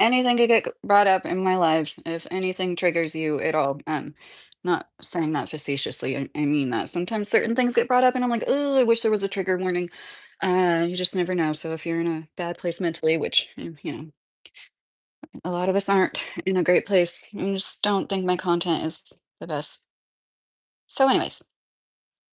Anything could get brought up in my lives if anything triggers you at all. Not saying that facetiously. I mean that. Sometimes certain things get brought up and I'm like, oh, I wish there was a trigger warning. You just never know. So if you're in a bad place mentally, which, a lot of us aren't in a great place, I just don't think my content is the best. So, anyways,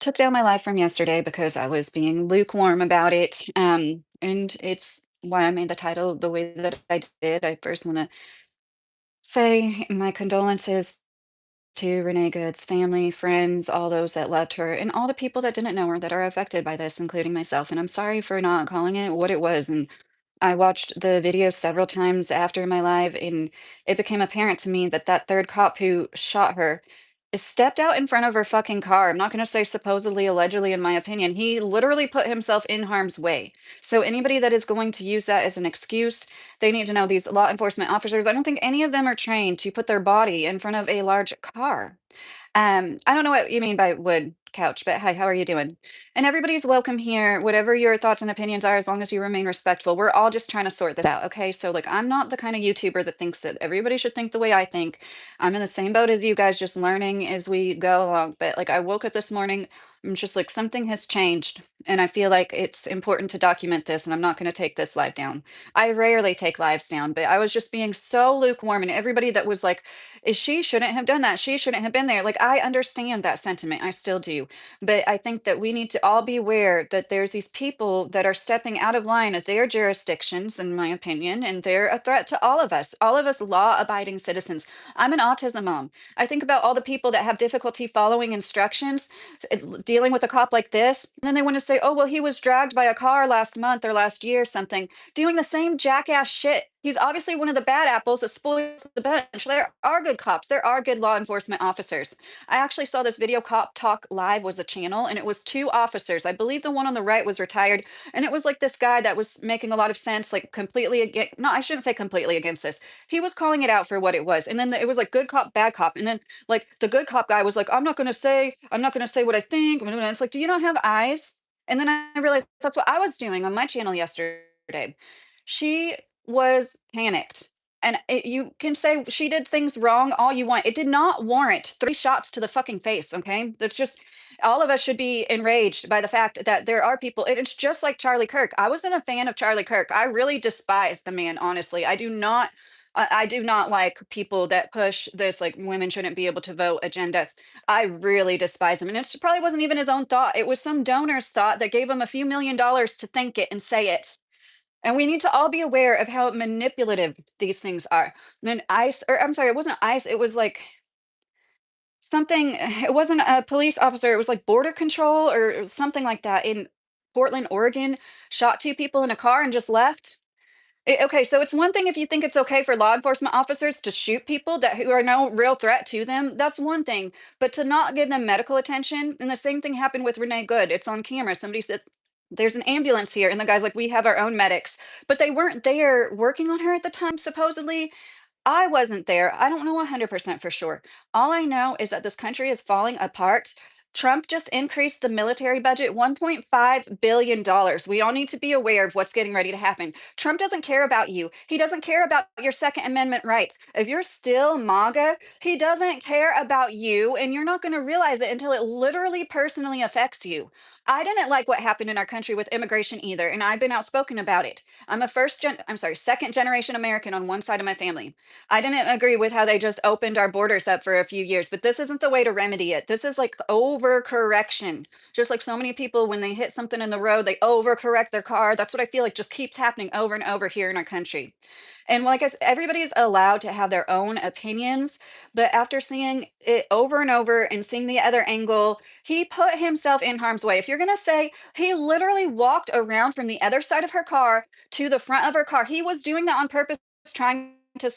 took down my live from yesterday because I was being lukewarm about it. And it's why I made the title the way that I did. I first want to say my condolences to Renee Good's family, friends, all those that loved her, and all the people that didn't know her that are affected by this, including myself. And I'm sorry for not calling it what it was. And I watched the video several times after my live, and it became apparent to me that that third cop who shot her stepped out in front of her fucking car. I'm not going to say supposedly, allegedly, in my opinion. He literally put himself in harm's way. So anybody that is going to use that as an excuse, they need to know these law enforcement officers. I don't think any of them are trained to put their body in front of a large car. I don't know what you mean by wood couch, but hi, how are you doing? And everybody's welcome here, whatever your thoughts and opinions are, as long as you remain respectful. We're all just trying to sort this out, okay? So, like, I'm not the kind of YouTuber that thinks that everybody should think the way I think. I'm in the same boat as you guys, just learning as we go along. But, like, I woke up this morning, I'm just like, something has changed. And I feel like it's important to document this, and I'm not going to take this live down. I rarely take lives down, but I was just being so lukewarm, and everybody that was like, she shouldn't have done that. She shouldn't have been there. Like, I understand that sentiment. I still do. But I think that we need to all be aware that there's these people that are stepping out of line of their jurisdictions, in my opinion, and they're a threat to all of us law abiding citizens. I'm an autism mom. I think about all the people that have difficulty following instructions, dealing with a cop like this. And then they want to say, oh, well, he was dragged by a car last month or last year, something, doing the same jackass shit. He's obviously one of the bad apples that spoils the bunch. There are good cops. There are good law enforcement officers. I actually saw this video. Cop Talk Live was a channel, and it was two officers. I believe the one on the right was retired, and it was like this guy that was making a lot of sense, like completely against. No, I shouldn't say completely against this. He was calling it out for what it was, and then it was like good cop, bad cop, and then like the good cop guy was like, I'm not gonna say what I think. And it's like, do you not have eyes? And then I realized that's what I was doing on my channel yesterday. She was panicked. And you can say she did things wrong all you want. It did not warrant three shots to the fucking face. Okay. That's just, all of us should be enraged by the fact that there are people. It's just like Charlie Kirk. I wasn't a fan of Charlie Kirk. I really despise the man, honestly. I do not like people that push this like women shouldn't be able to vote agenda. I really despise him. And it probably wasn't even his own thought. It was some donor's thought that gave him a few $1 million to think it and say it. And we need to all be aware of how manipulative these things are. And then ICE, or I'm sorry, it wasn't ICE, it was like something, it wasn't a police officer, it was like border control or something like that in Portland, Oregon, shot two people in a car and just left. Okay, so it's one thing if you think it's okay for law enforcement officers to shoot people that who are no real threat to them, that's one thing. But to not give them medical attention, and the same thing happened with Renee Good. It's on camera. Somebody said there's an ambulance here, and the guy's like, we have our own medics, but they weren't there working on her at the time, supposedly. I wasn't there. I don't know 100% for sure. All I know is that this country is falling apart. Trump just increased the military budget $1.5 billion. Dollars. We all need to be aware of what's getting ready to happen. Trump doesn't care about you. He doesn't care about your Second Amendment rights. If you're still MAGA, he doesn't care about you, and you're not going to realize it until it literally personally affects you. I didn't like what happened in our country with immigration either, and I've been outspoken about it. I'm sorry, second generation American on one side of my family. I didn't agree with how they just opened our borders up for a few years, but this isn't the way to remedy it. This is like overcorrection. Just like so many people, when they hit something in the road, they overcorrect their car. That's what I feel like just keeps happening over and over here in our country. And like I said, everybody's allowed to have their own opinions, but after seeing it over and over and seeing the other angle, he put himself in harm's way. If you're going to say he literally walked around from the other side of her car to the front of her car, he was doing that on purpose, trying to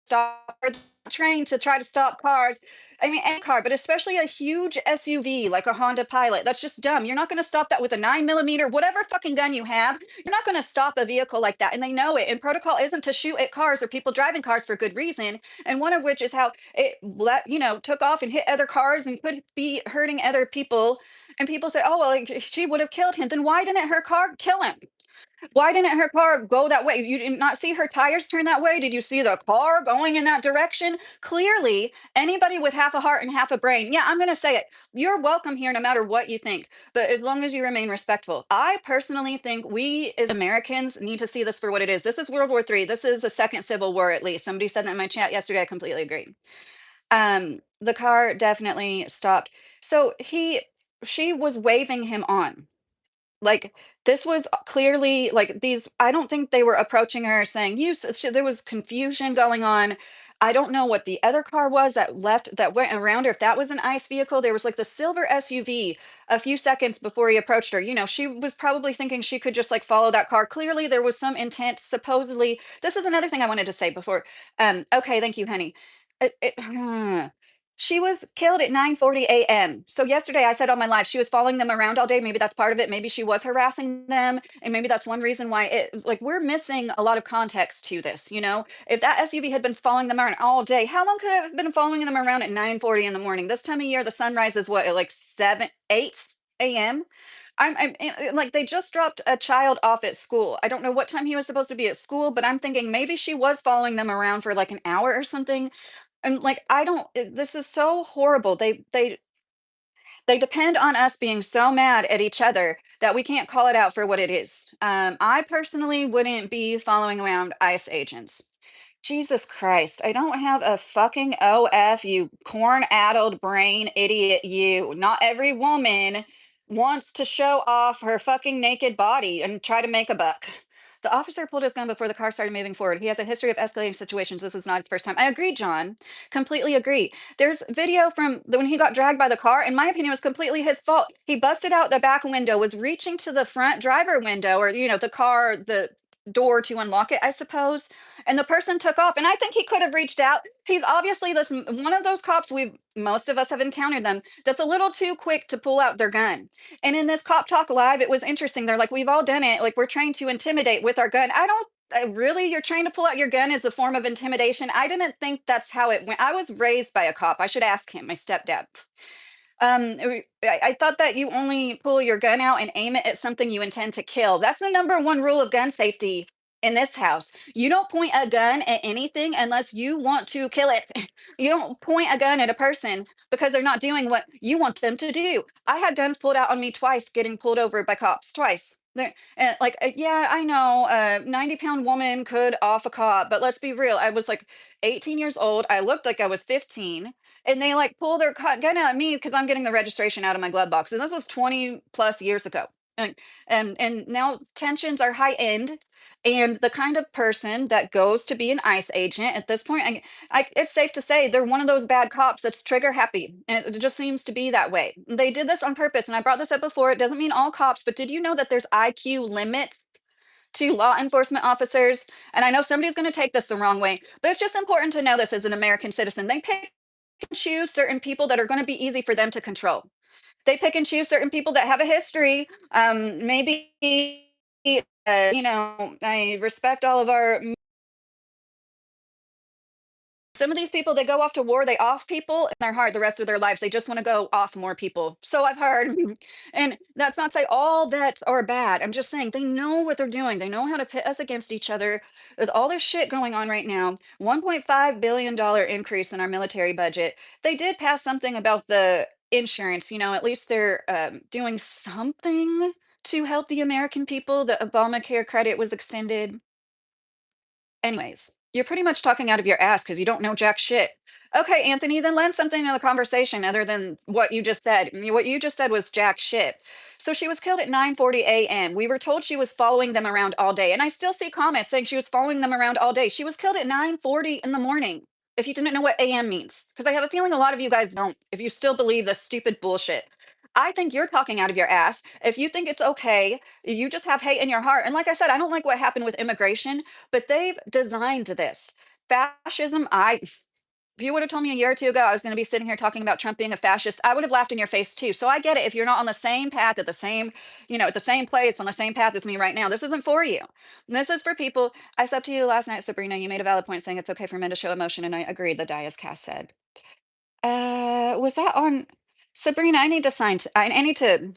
stop or trained to try to stop cars. I mean, any car, but especially a huge SUV like a Honda Pilot. That's just dumb. You're not going to stop that with a 9 millimeter, whatever fucking gun you have. You're not going to stop a vehicle like that. And they know it. And protocol isn't to shoot at cars or people driving cars for good reason. And one of which is how it took off and hit other cars and could be hurting other people. And people say, oh, well, like, she would have killed him. Then why didn't her car kill him? Why didn't her car go that way? You did not see her tires turn that way? Did you see the car going in that direction? Clearly, anybody with half a heart and half a brain, yeah, I'm going to say it. You're welcome here no matter what you think, but as long as you remain respectful. I personally think we as Americans need to see this for what it is. This is World War III. This is the second Civil War, at least. Somebody said that in my chat yesterday. I completely agree. The car definitely stopped. So she was waving him on. Like, this was clearly like these I don't think they were approaching her saying, "You s" there was confusion going on. I don't know what the other car was that went around her, if that was an ICE vehicle. There was, like, the silver SUV a few seconds before he approached her. She was probably thinking she could just, like, follow that car. Clearly, there was some intent, supposedly this is another thing I wanted to say before okay, thank you, honey. She was killed at 9:40 AM. So yesterday I said on my live she was following them around all day. Maybe that's part of it. Maybe she was harassing them, and maybe that's one reason why like we're missing a lot of context to this. If that SUV had been following them around all day, how long could it have been following them around at 9:40 in the morning? This time of year, the sun rises what at like 7, 8 AM? Like they just dropped a child off at school. I don't know what time he was supposed to be at school, but I'm thinking maybe she was following them around for like an hour or something. And like I don't this is so horrible. They depend on us being so mad at each other that we can't call it out for what it is. I personally wouldn't be following around ICE agents. Jesus Christ, I don't have a fucking OF, you corn-addled brain idiot, you. Not every woman wants to show off her fucking naked body and try to make a buck. The officer pulled his gun before the car started moving forward. He has a history of escalating situations. This is not his first time. I agree, John. Completely agree. There's video from when he got dragged by the car. In my opinion, it was completely his fault. He busted out the back window, was reaching to the front driver window or, the car, the door to unlock it, I suppose, and the person took off, and I think he could have reached out. He's obviously one of those cops, we've most of us have encountered them, that's a little too quick to pull out their gun. And in this cop talk live, it was interesting. They're like, we've all done it, like we're trained to intimidate with our gun. Really, you're trying to pull out your gun as a form of intimidation? I didn't think that's how it went. I was raised by a cop. I should ask him, my stepdad. I thought that you only pull your gun out and aim it at something you intend to kill. That's the number one rule of gun safety in this house. You don't point a gun at anything unless you want to kill it. You don't point a gun at a person because they're not doing what you want them to do. I had guns pulled out on me twice, getting pulled over by cops twice. Yeah, I know, a 90-pound woman could off a cop, but let's be real. I was like 18 years old. I looked like I was 15 and they like pull their gun out at me because I'm getting the registration out of my glove box. And this was 20 plus years ago. And now tensions are high end. And the kind of person that goes to be an ICE agent at this point, it's safe to say they're one of those bad cops that's trigger happy. And it just seems to be that way. They did this on purpose. And I brought this up before. It doesn't mean all cops, but did you know that there's IQ limits to law enforcement officers? And I know somebody's going to take this the wrong way, but it's just important to know this as an American citizen. They pick and choose certain people that are going to be easy for them to control. They pick and choose certain people that have a history. Maybe, I respect all of our some of these people, they go off to war, they off people in their heart the rest of their lives. They just want to go off more people. So I've heard. And that's not to say all vets are bad. I'm just saying they know what they're doing. They know how to pit us against each other. With all this shit going on right now, $1.5 billion increase in our military budget. They did pass something about the insurance. At least they're doing something to help the American people. The Obamacare credit was extended. Anyways, you're pretty much talking out of your ass because you don't know jack shit. Okay, Anthony, then lend something to the conversation other than what you just said. What you just said was jack shit. So she was killed at 9:40 a.m. We were told she was following them around all day, and I still see comments saying she was following them around all day. She was killed at 9:40 in the morning. If you didn't know what AM means, because I have a feeling a lot of you guys don't. If you still believe this stupid bullshit. I think you're talking out of your ass. If you think it's okay, you just have hate in your heart. And like I said, I don't like what happened with immigration, but they've designed this. Fascism, if you would have told me a year or two ago I was going to be sitting here talking about Trump being a fascist, I would have laughed in your face too. So I get it if you're not on the same path at the same place on the same path as me right now. This isn't for you. This is for people. I said to you last night, Sabrina, you made a valid point saying it's okay for men to show emotion, and I agreed, the Dias cast said. Was that on Sabrina? I need to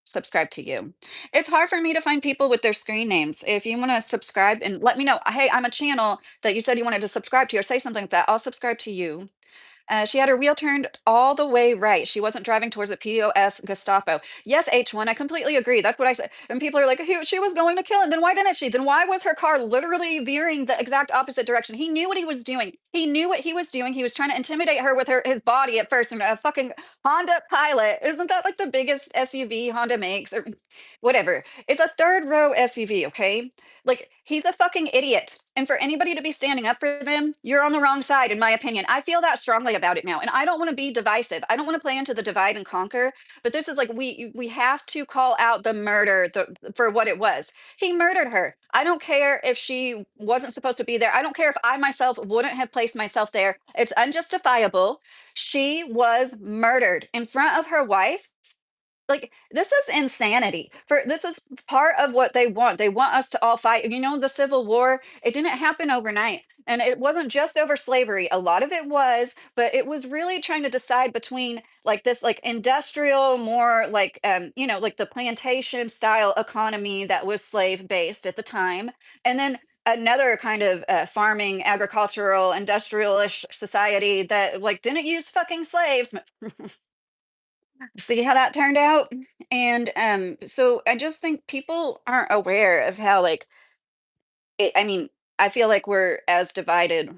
subscribe to you. It's hard for me to find people with their screen names. If you want to subscribe and let me know, hey, I'm a channel that you said you wanted to subscribe to or say something like that, I'll subscribe to you. She had her wheel turned all the way right. She wasn't driving towards a POS Gestapo. Yes, H1, I completely agree. That's what I said. And people are like, she was going to kill him. Then why didn't she? Then why was her car literally veering the exact opposite direction? He knew what he was doing. He knew what he was doing. He was trying to intimidate her with his body at first. And a fucking Honda Pilot. Isn't that like the biggest SUV Honda makes? Or whatever. It's a third row SUV, okay? Like, he's a fucking idiot. And for anybody to be standing up for them, you're on the wrong side, in my opinion. I feel that strongly about it now. And I don't want to be divisive. I don't want to play into the divide and conquer. But this is like we have to call out the murder for what it was. He murdered her. I don't care if she wasn't supposed to be there. I don't care if I myself wouldn't have placed myself there. It's unjustifiable. She was murdered in front of her wife. Like, this is insanity. For this is part of what they want. They want us to all fight. You know, the Civil War, it didn't happen overnight. And it wasn't just over slavery. A lot of it was, but it was really trying to decide between like this like industrial, more like like the plantation style economy that was slave based at the time. And then another kind of farming, agricultural, industrialish society that like didn't use fucking slaves. See how that turned out? And so I just think people aren't aware of how like I mean, I feel like we're as divided.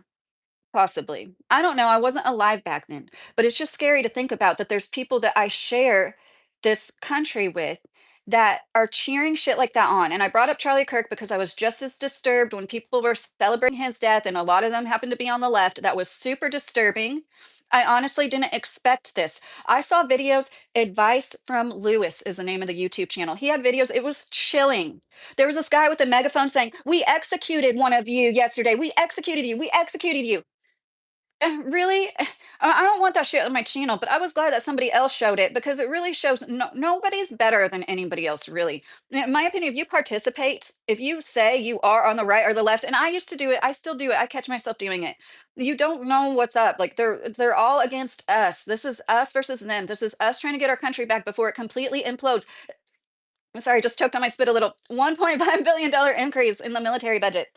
Possibly. I don't know, I wasn't alive back then, but it's just scary to think about that there's people that I share this country with that are cheering shit like that on. And I brought up Charlie Kirk because I was just as disturbed when people were celebrating his death, and a lot of them happened to be on the left. That was super disturbing. I honestly didn't expect this. I saw videos. Advice from Lewis is the name of the YouTube channel. He had videos. It was chilling. There was this guy with a megaphone saying, "We executed one of you yesterday. We executed you. We executed you." Really? I don't want that shit on my channel, but I was glad that somebody else showed it because it really shows nobody's better than anybody else, really. In my opinion, if you participate, if you say you are on the right or the left, and I used to do it, I still do it. I catch myself doing it. You don't know what's up. Like they're all against us. This is us versus them. This is us trying to get our country back before it completely implodes. I'm sorry, just choked on my spit a little. $1.5 billion increase in the military budget.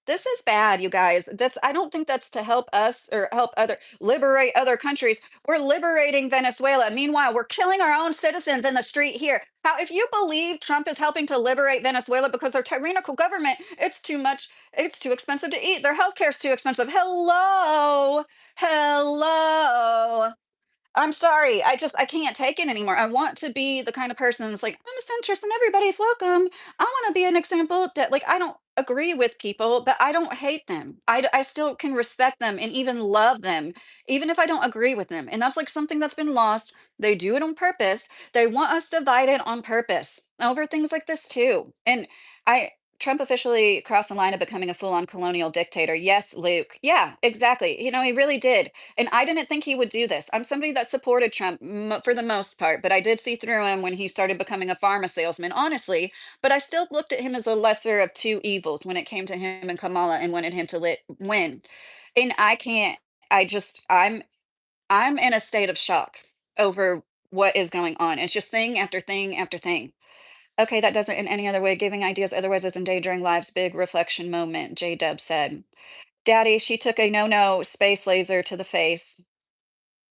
This is bad, you guys. That's I don't think that's to help us or help other liberate other countries. We're liberating Venezuela. Meanwhile, we're killing our own citizens in the street here. How if you believe Trump is helping to liberate Venezuela because their tyrannical government, it's too much, it's too expensive to eat. Their healthcare is too expensive. Hello. Hello. I'm sorry. I can't take it anymore. I want to be the kind of person that's like, I'm a centrist and everybody's welcome. I want to be an example that like I don't agree with people, but I don't hate them. I still can respect them and even love them, even if I don't agree with them. And that's like something that's been lost. They do it on purpose. They want us divided on purpose over things like this too. And I Trump officially crossed the line of becoming a full-on colonial dictator. Yes, Luke. Yeah, exactly. You know, he really did. And I didn't think he would do this. I'm somebody that supported Trump for the most part, but I did see through him when he started becoming a pharma salesman, honestly. But I still looked at him as the lesser of two evils when it came to him and Kamala and wanted him to win. And I can't, I just, I'm in a state of shock over what is going on. It's just thing after thing after thing. Okay, that doesn't in any other way giving ideas, otherwise is endangering lives. Big reflection moment, J Dub said. Daddy, she took a no-no space laser to the face.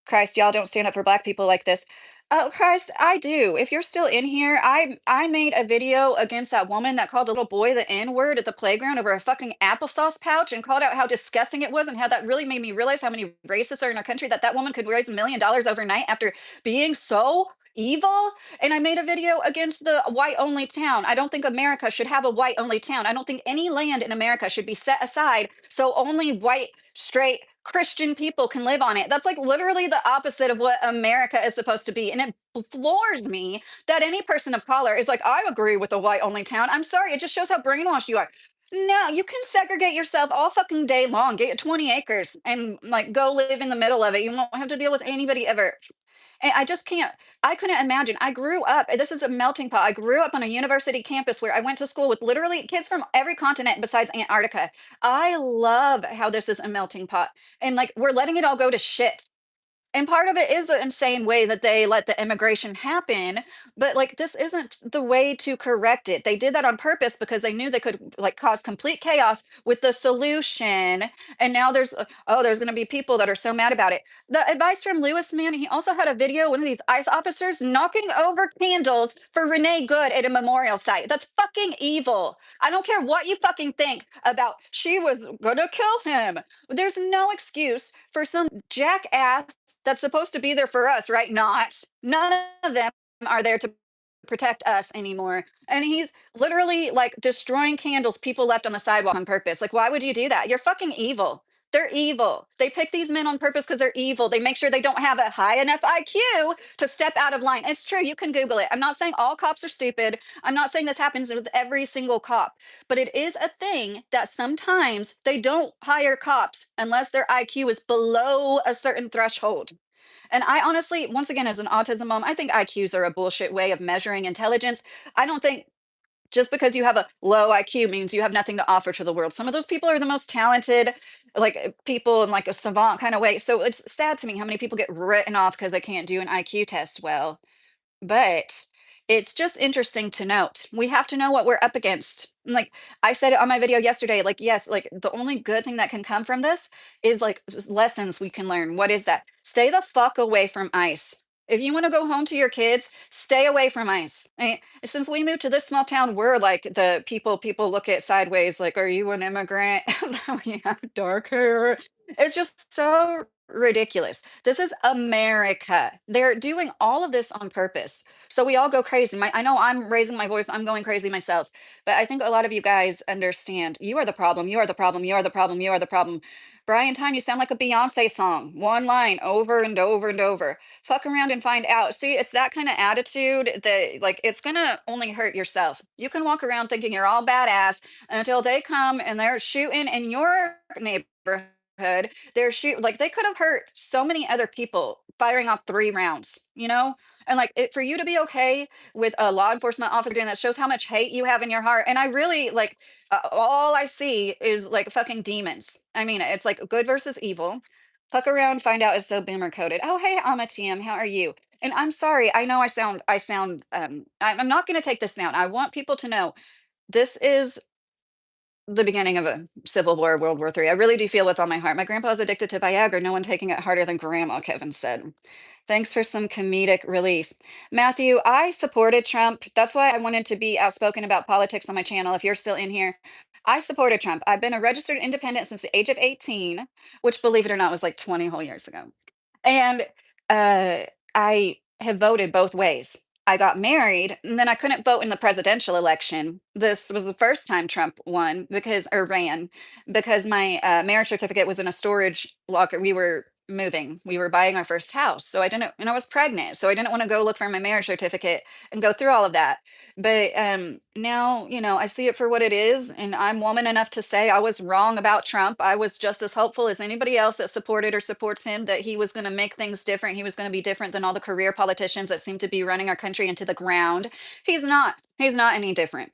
Christ, y'all don't stand up for black people like this. Oh, Christ, I do. If you're still in here, I made a video against that woman that called a little boy the N-word at the playground over a fucking applesauce pouch and called out how disgusting it was and how that really made me realize how many racists are in our country that that woman could raise $1 million overnight after being so evil. And I made a video against the white only town. I don't think America should have a white only town. I don't think any land in America should be set aside so only white, straight, Christian people can live on it. That's like literally the opposite of what America is supposed to be. And it floors me that any person of color is like, I agree with the white only town. I'm sorry. It just shows how brainwashed you are. No, you can segregate yourself all fucking day long. Get 20 acres and like go live in the middle of it. You won't have to deal with anybody ever. And I just can't, I couldn't imagine. I grew up, this is a melting pot. I grew up on a university campus where I went to school with literally kids from every continent besides Antarctica. I love how this is a melting pot. And like we're letting it all go to shit. And part of it is the insane way that they let the immigration happen, but, like, this isn't the way to correct it. They did that on purpose because they knew they could, like, cause complete chaos with the solution, and now there's gonna be people that are so mad about it. The advice from Lewis, man, he also had a video, one of these ICE officers knocking over candles for Renee Good at a memorial site. That's fucking evil. I don't care what you fucking think about, "She was gonna kill him." There's no excuse for some jackass that's supposed to be there for us, right? Not. None of them are there to protect us anymore. And he's literally like destroying candles people left on the sidewalk on purpose. Like, why would you do that? You're fucking evil. They're evil. They pick these men on purpose because they're evil. They make sure they don't have a high enough IQ to step out of line. It's true. You can Google it. I'm not saying all cops are stupid. I'm not saying this happens with every single cop, but it is a thing that sometimes they don't hire cops unless their IQ is below a certain threshold. And I honestly, once again, as an autism mom, I think IQs are a bullshit way of measuring intelligence. I don't think just because you have a low IQ means you have nothing to offer to the world. Some of those people are the most talented, like people in like a savant kind of way. So it's sad to me how many people get written off because they can't do an IQ test well. But it's just interesting to note. We have to know what we're up against. Like I said it on my video yesterday, like, yes, like the only good thing that can come from this is like lessons we can learn. What is that? Stay the fuck away from ice. If you want to go home to your kids, stay away from ice. Since we moved to this small town, we're like the people look at sideways, like, are you an immigrant? We have dark hair. It's just so ridiculous. This is America. They're doing all of this on purpose. So we all go crazy. I know I'm raising my voice. I'm going crazy myself. But I think a lot of you guys understand. You are the problem. You are the problem. You are the problem. You are the problem. Brian Time, you sound like a Beyonce song. One line over and over and over. Fuck around and find out. See, it's that kind of attitude that, like, it's going to only hurt yourself. You can walk around thinking you're all badass until they come and they're shooting in your neighborhood. They're shoot like they could have hurt so many other people firing off 3 rounds, you know? And like for you to be okay with a law enforcement officer doing that shows how much hate you have in your heart. And I really like all I see is like fucking demons. I mean, it's like good versus evil. Fuck around, find out it's so boomer coded. Oh, hey, Amatiem, how are you? And I'm sorry, I know I'm not gonna take this down. I want people to know this is the beginning of a civil war, World War III. I really do feel with all my heart. My grandpa's addicted to Viagra. No one taking it harder than grandma, Kevin said. Thanks for some comedic relief. Matthew, I supported Trump. That's why I wanted to be outspoken about politics on my channel. If you're still in here, I supported Trump. I've been a registered independent since the age of 18, which, believe it or not, was like 20 whole years ago. And I have voted both ways. I got married, and then I couldn't vote in the presidential election. This was the first time Trump won because or ran because my marriage certificate was in a storage locker. We were moving. We were buying our first house. So I didn't, and I was pregnant. So I didn't want to go look for my marriage certificate and go through all of that. But now, I see it for what it is. And I'm woman enough to say I was wrong about Trump. I was just as hopeful as anybody else that supported or supports him that he was going to make things different. He was going to be different than all the career politicians that seem to be running our country into the ground. He's not. He's not any different.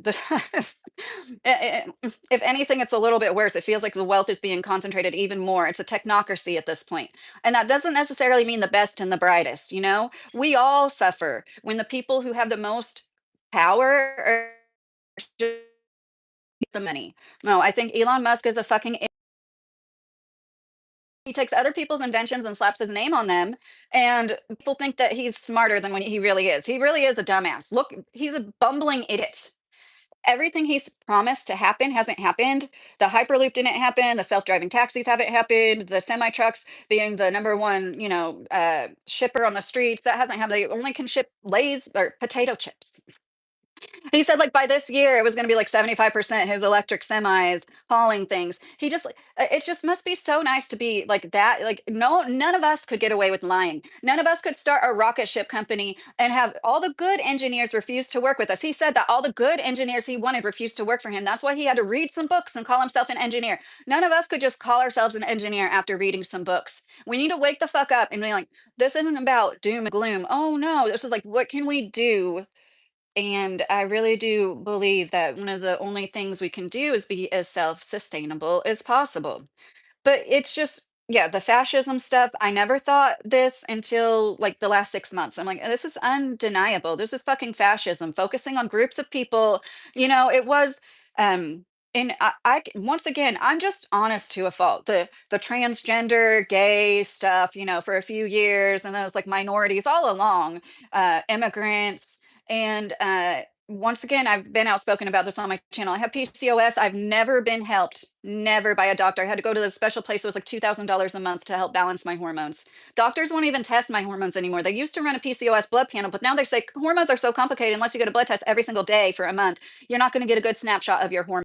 If anything, it's a little bit worse. It feels like the wealth is being concentrated even more. It's a technocracy at this point. And that doesn't necessarily mean the best and the brightest, you know? We all suffer when the people who have the most power are just the money. No, I think Elon Musk is a fucking he takes other people's inventions and slaps his name on them, and people think that he's smarter than what he really is. He really is a dumbass. Look, he's a bumbling idiot. Everything he's promised to happen hasn't happened. The Hyperloop didn't happen. The self-driving taxis haven't happened. The semi trucks being the number one, shipper on the streets that hasn't happened. They only can ship Lay's or potato chips. He said like by this year it was going to be like 75% his electric semis hauling things. He just like it just must be so nice to be like that. Like no, none of us could get away with lying. None of us could start a rocket ship company and have all the good engineers refuse to work with us. He said that all the good engineers he wanted refused to work for him. That's why he had to read some books and call himself an engineer. None of us could just call ourselves an engineer after reading some books. We need to wake the fuck up and be like, this isn't about doom and gloom. Oh no, this is like, what can we do? And I really do believe that one of the only things we can do is be as self-sustainable as possible. But it's just Yeah, the fascism stuff, I never thought this until like the last 6 months. I'm like, this is undeniable. This is fucking fascism, focusing on groups of people. It was, and once again, I'm just honest to a fault. The transgender, gay stuff, for a few years, and those like minorities all along, immigrants, and once again, I've been outspoken about this on my channel. I have PCOS. I've never been helped, never by a doctor. I had to go to this special place. It was like $2,000 a month to help balance my hormones. Doctors won't even test my hormones anymore. They used to run a PCOS blood panel, but now they say hormones are so complicated. Unless you get a blood test every single day for a month, you're not going to get a good snapshot of your hormones.